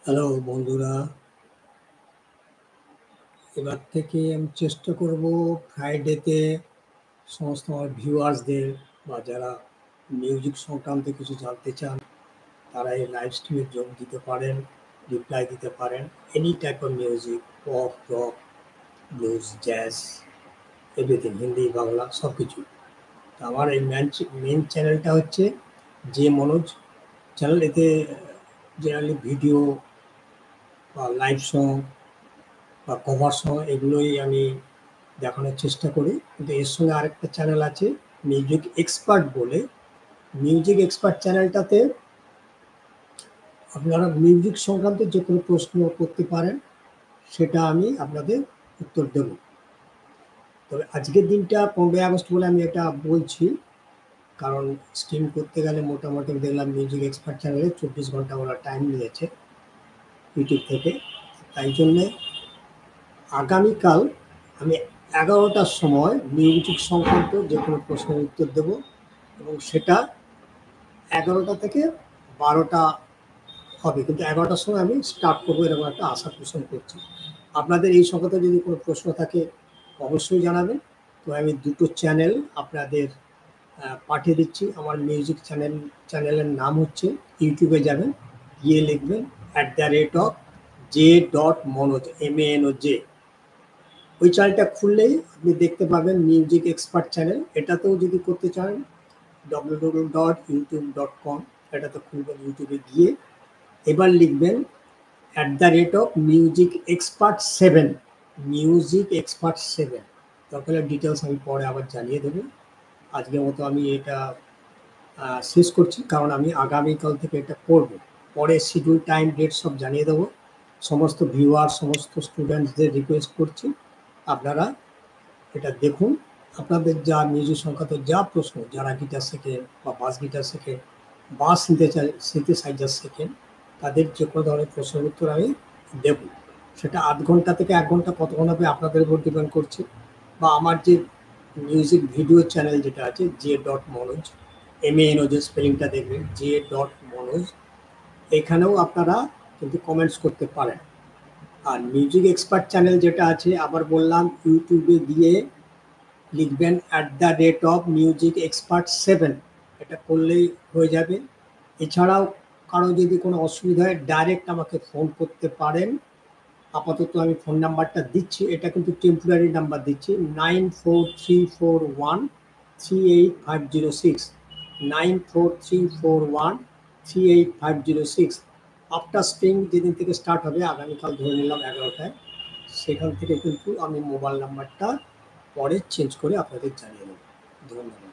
Hello বন্ধুরা, এবার থেকে আমি চেষ্টা করব ফ্রাইডেতে সমস্ত আমার ভিউয়ার্সদের বা যারা মিউজিক সংক্রান্ত কিছু জানতে চান তারা এই লাইভ স্ট্রিমে যোগ দিতে পারেন, রিপ্লাই দিতে পারেন। Any type of music, pop, rock, blues, jazz, everything, Hindi, Bangla সব কিছু। আমার এই মেন চ্যানেলটা হচ্ছে যে মনোজ চ্যানেল। এতে জেনারেলি ভিডিও বা লাইভ সং বা কভার সং এগুলোই আমি দেখানোর চেষ্টা করি। কিন্তু এর সঙ্গে আরেকটা চ্যানেল আছে মিউজিক এক্সপার্ট বলে। মিউজিক এক্সপার্ট চ্যানেলটাতে আপনারা মিউজিক সংক্রান্ত যে কোনো প্রশ্ন করতে পারেন, সেটা আমি আপনাদের উত্তর দেব। তবে আজকের দিনটা 15ই আগস্ট বলে আমি এটা বলছি, কারণ স্ট্রিম করতে গেলে মোটামুটি দেখলাম মিউজিক এক্সপার্ট চ্যানেলে 24 ঘন্টা ওরা টাইম নিয়েছে ইউটিউব থেকে। তাই জন্যে আগামীকাল আমি 11টার সময় মিউজিক সংক্রান্ত যে কোনো প্রশ্নের উত্তর দেব, এবং সেটা 11টা থেকে 12টা হবে। কিন্তু 11টার সময় আমি স্টার্ট করবো, এরকম একটা আশা পোষণ করছি। আপনাদের এই সংক্রান্ত যদি কোনো প্রশ্ন থাকে অবশ্যই জানাবেন। তো আমি দুটো চ্যানেল আপনাদের পাঠিয়ে দিচ্ছি। আমার মিউজিক চ্যানেলের নাম হচ্ছে, ইউটিউবে যাবেন, গিয়ে লিখবেন @J.Manoj, MANOJ। ওই চ্যানেলটা খুললেই আপনি দেখতে পাবেন মিউজিক এক্সপার্ট চ্যানেল। এটাতেও যদি করতে চান www.youtube.com, এটাতে খুলবেন, ইউটিউবে গিয়ে এবার লিখবেন @Music Expert 7, মিউজিক এক্সপার্ট 7। তারপরে ডিটেলস আমি পরে আবার জানিয়ে দেবো। আজকের মতো আমি এটা শেষ করছি, কারণ আমি আগামীকাল থেকে এটা করব। পরে শিডিউল, টাইম, ডেট সব জানিয়ে দেবো। সমস্ত ভিউয়ার, সমস্ত স্টুডেন্টসদের রিকোয়েস্ট করছি, আপনারা এটা দেখুন। আপনাদের যা মিউজিক সংক্রান্ত যা প্রশ্ন, যারা গিটার শেখেন বা বাস গিটার শেখেন বা সিনথেসাইজার শেখেন, তাদের যে কোনো ধরনের প্রশ্নের উত্তর আমি দেব। সেটা 8 ঘন্টা থেকে 1 ঘন্টা কতক্ষণ হবে আপনাদের উপর ডিপেন্ড করছে। বা আমার যে মিউজিক ভিডিও চ্যানেল যেটা আছে J.Manoj, MANOJ স্পেলিংটা দেখবেন, J.Manoj, এখানেও আপনারা কিন্তু কমেন্টস করতে পারেন। আর মিউজিক এক্সপার্ট চ্যানেল যেটা আছে, আবার বললাম, ইউটিউবে গিয়ে লিখবেন @Music Expert 7, এটা করলেই হয়ে যাবে। এছাড়াও কারো যদি কোনো অসুবিধা হয় ডাইরেক্ট আমাকে ফোন করতে পারেন। আপাতত আমি ফোন নাম্বারটা দিচ্ছি, এটা কিন্তু টেম্পোরারি নাম্বার দিচ্ছি, 9434138506, 9434138506। আফটার স্প্রিং যেদিন থেকে স্টার্ট হবে, আগামীকাল ধরে নিলাম 11টায়, সেখান থেকে কিন্তু আমি মোবাইল নাম্বারটা পরে চেঞ্জ করে আপনাদের জানিয়ে দেবো। ধন্যবাদ।